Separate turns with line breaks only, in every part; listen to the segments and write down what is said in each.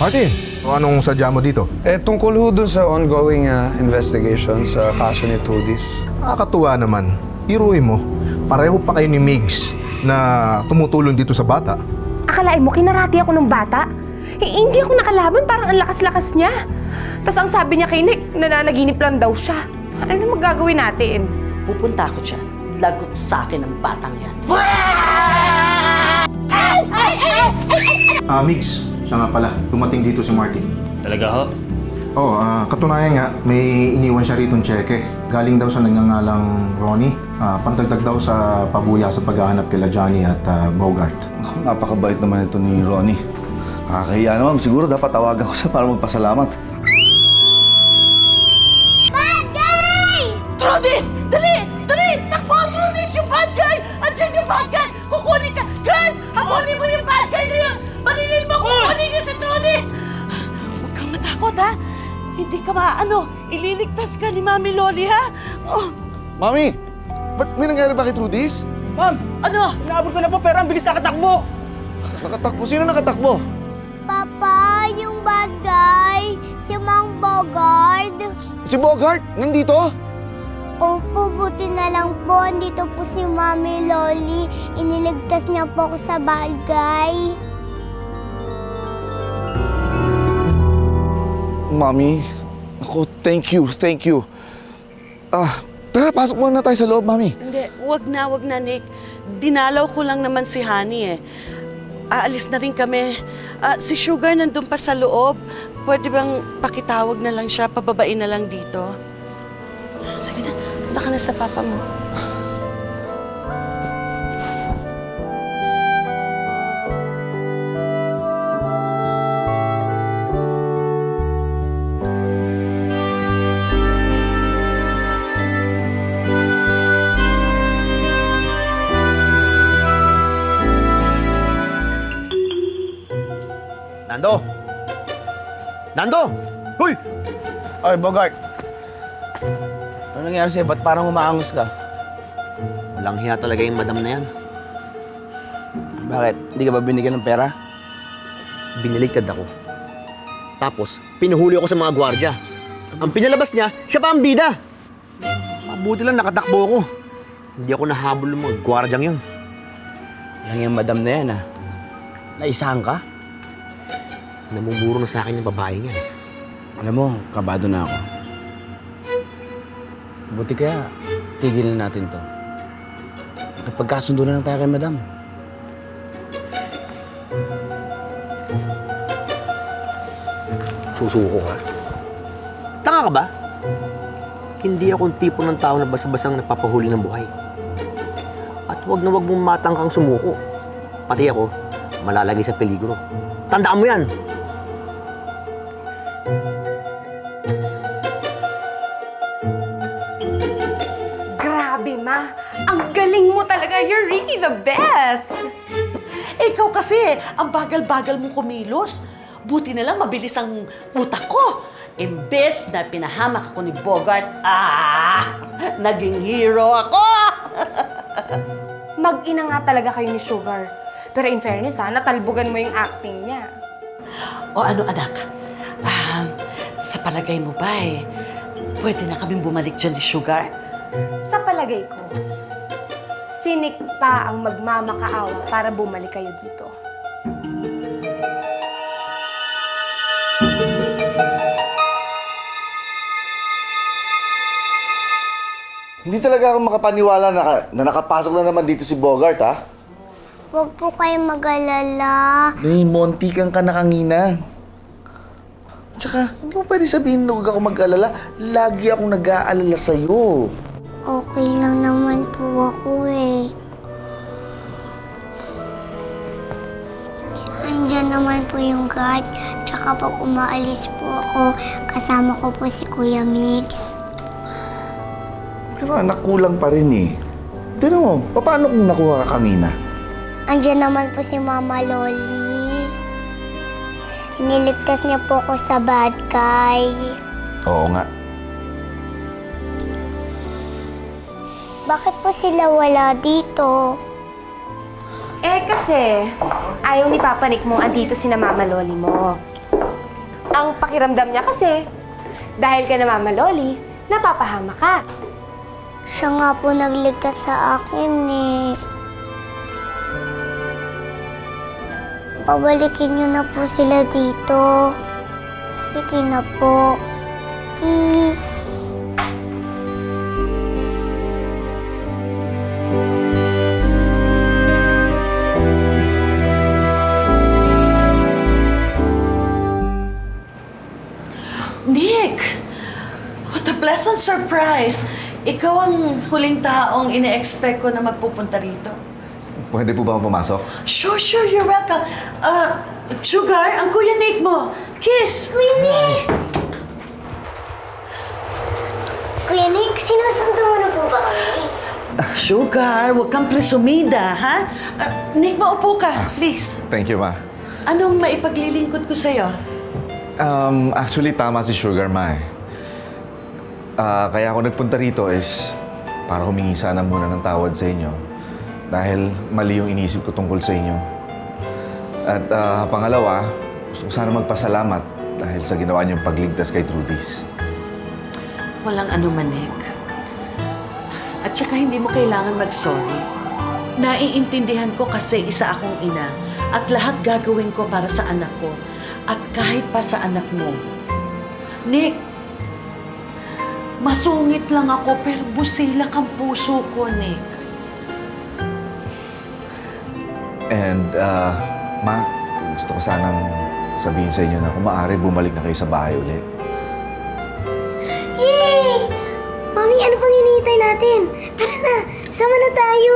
Martin, anong sadya mo dito?
Tungkol ho dun sa ongoing investigation sa kaso ni Trudis.
Nakakatuwa naman. Iruin mo, pareho pa kayo ni Migs na tumutulong dito sa bata.
Akalain mo, kinarati ako ng bata? Hindi ako nakalaban, parang ang lakas-lakas niya. Tapos ang sabi niya kay Nick, nananaginip lang daw siya. Ano na magagawin natin?
Pupunta ako dyan. Lagot sa akin ang batang yan.
Migs, siya nga pala. Dumating dito si Martin.
Talaga ho?
Oo, katunayan nga, may iniwan siya ritong tseke. Galing daw sa nagngangalang Ronnie. Pantagdag daw sa pabuya sa paghahanap kila Johnny at Bogart.
Ako, napakabait naman ito ni Ronnie. Nakakahiya naman. Siguro dapat tawagan ko siya para magpasalamat.
Bad guy!
Trudis! Dali! Dali! Takbo! Trudis! Yung bad guy! Andiyan yung bad guy! Kukunin ka! Guard! Habulin mo yung bad guy na yun! Balilin mo! Kukunin niyo si Trudis! Huwag kang matakot, ha? Hindi ka ililigtas ka ni Mami Loli, ha? Oh,
Mami! Ba't may nangyari ba kay Trudis?
Ma'am!
ano?
Inaabot ko na po pero ang bilis nakatakbo!
Nakatakbo? Sino nakatakbo?
Papa, yung bad guy, si Mang Bogart.
Si Bogart? Nandito?
Opo, buti na lang po. Andito po si Mami Loli. Iniligtas niya po ako sa bad guy.
Mami, ako, thank you. Tara, pasok muna tayo sa loob, Mami.
Hindi, wag na, Nick. Dinalaw ko lang naman si Honey, eh. Aalis na rin kami. Si Sugar nandun pa sa loob. Pwede bang pakitawag na lang siya, pababain na lang dito? Sige na, punta ka na sa papa mo.
Nando! Nando! Hoy!
Oy, Bogart. Ano nangyari sa'yo? Ba't parang umaangos ka?
Walang hiya talaga yung madam na yan.
Bakit? Hindi ka ba binigyan ng pera?
Biniligtad ako. Tapos, pinuhuli ako sa mga gwardya. Ang pinalabas niya, siya pa ang bida! Mabuti lang nakatakbo ako. Hindi ako nahabol ng mga gwardyang yun.
Lang yung madam na yan, ha? Naisahan ka?
Namumuro na sa akin yung babae niya.
Alam mo, kabado na ako. Buti kaya, tigilan natin to. Kapagkasundo na lang tayo kay madam.
Susuko ka? Tanga ka ba? Hindi akong tipo ng tao na basta-basang napapahuli ng buhay. At wag na wag mong matangkang sumuko. Pati ako, malalagay sa peligro. Tandaan mo yan!
Grabe, Ma. Ang galing mo talaga. You're really the best.
Ikaw kasi, ang bagal-bagal mong kumilos. Buti na lang mabilis ang utak ko. Imbes na pinahamak ako ni Bogart, naging hero ako!
Mag-ina nga talaga kayo ni Sugar. Pero in fairness, natalbugan mo yung acting niya.
O ano, anak? Sa palagay mo ba pwede na kaming bumalik dyan ni Sugar?
Sa palagay ko, si Nick pa ang magmamakaawa para bumalik kayo dito.
Hindi talaga ako makapaniwala na nakapasok na naman dito si Bogart, ha?
Huwag po kayong mag-alala.
Montikan ka na kanina. Tsaka, hindi mo pwede sabihin na huwag ako mag-alala. Lagi akong nag-aalala sa'yo.
Okay lang naman po ako eh. Andyan naman po yung guard. Tsaka pag umaalis po ako, kasama ko po si Kuya Mix.
Pero anak, kulang pa rin eh. Tignan mo, paano kung nakuha ka kanina?
Andyan naman po si Mama Loli. Iniligtas niya po ako sa bad guy.
Oo nga.
Bakit po sila wala dito?
Kasi ayaw ni Papa Nick mong andito si na Mama Loli mo. Ang pakiramdam niya kasi, dahil ka na Mama Loli, napapahama ka.
Siya nga po nagligtas sa akin eh. Pabalikin niyo na po sila dito. Sige na po. Please.
Nick! What a pleasant surprise! Ikaw ang huling taong ine-expect ko na magpupunta rito.
Pwede po ba pumasok?
Sure, you're welcome. Sugar, ang Kuya Nick mo. Kiss!
Kuya Nick! Kuya Nick, sinusundo mo na po ba kami?
Sugar, huwag kang presumida, ha? Nick, maupo ka, please.
Thank you, ma.
Anong maipaglilingkod ko sa'yo?
Actually, tama si Sugar, ma eh. Kaya ako nagpunta rito is para humingi sana muna ng tawad sa inyo dahil mali yung iniisip ko tungkol sa inyo. At pangalawa, gusto ko sana magpasalamat dahil sa ginawa niyong pagligtas kay Trudis.
Walang anuman, Nick. At saka hindi mo kailangan mag-sorry. Naiintindihan ko kasi isa akong ina at lahat gagawin ko para sa anak ko at kahit pa sa anak mo. Nick, masungit lang ako pero busilak ang puso ko, Nick.
And, ma, gusto ko sanang sabihin sa inyo na kung maaari bumalik na kayo sa bahay ulit.
Yay! Mami, ano pang hinihintay natin? Tara na, sama na tayo!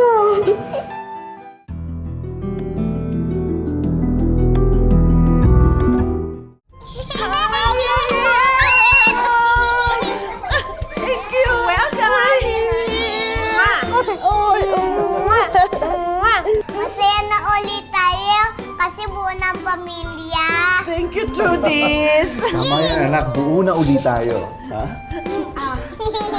Thank you!
Welcome!
Masaya na ulit tayo kasi buo ng pamilya.
Thank you, Trudis!
Tama yan, anak. Buo na uli tayo.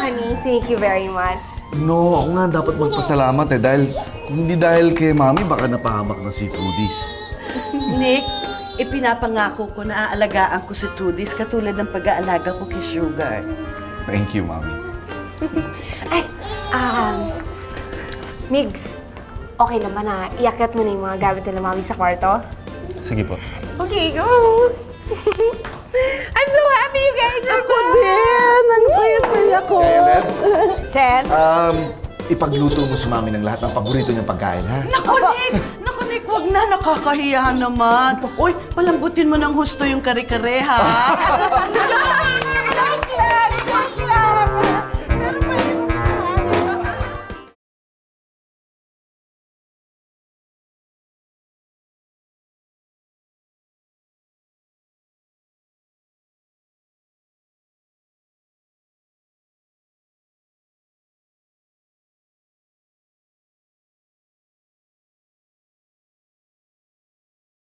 Honey, thank you very much.
No, ako nga dapat magpasalamat eh. Dahil, kung hindi dahil kay Mami, baka napahamak na si Trudis.
Nick, ipinapangako ko na aalagaan ko si Trudis katulad ng pag-aalaga ko kay Sugar.
Thank you, Mami.
Ay, Migs, okay lang ba na iakyat mo na yung mga gamit nila Mami sa kwarto?
Sige po.
Okay, go! I'm so happy you guys are
Ako din! Ang saya-saya ko!
Sen?
Ipagluto mo si Mami ng lahat ng paborito niyang pagkain, ha?
Naku, Nick! Naku, Nick, wag na. Nakakahiya naman. Uy, palambutin mo ng husto yung kare-kare, ha?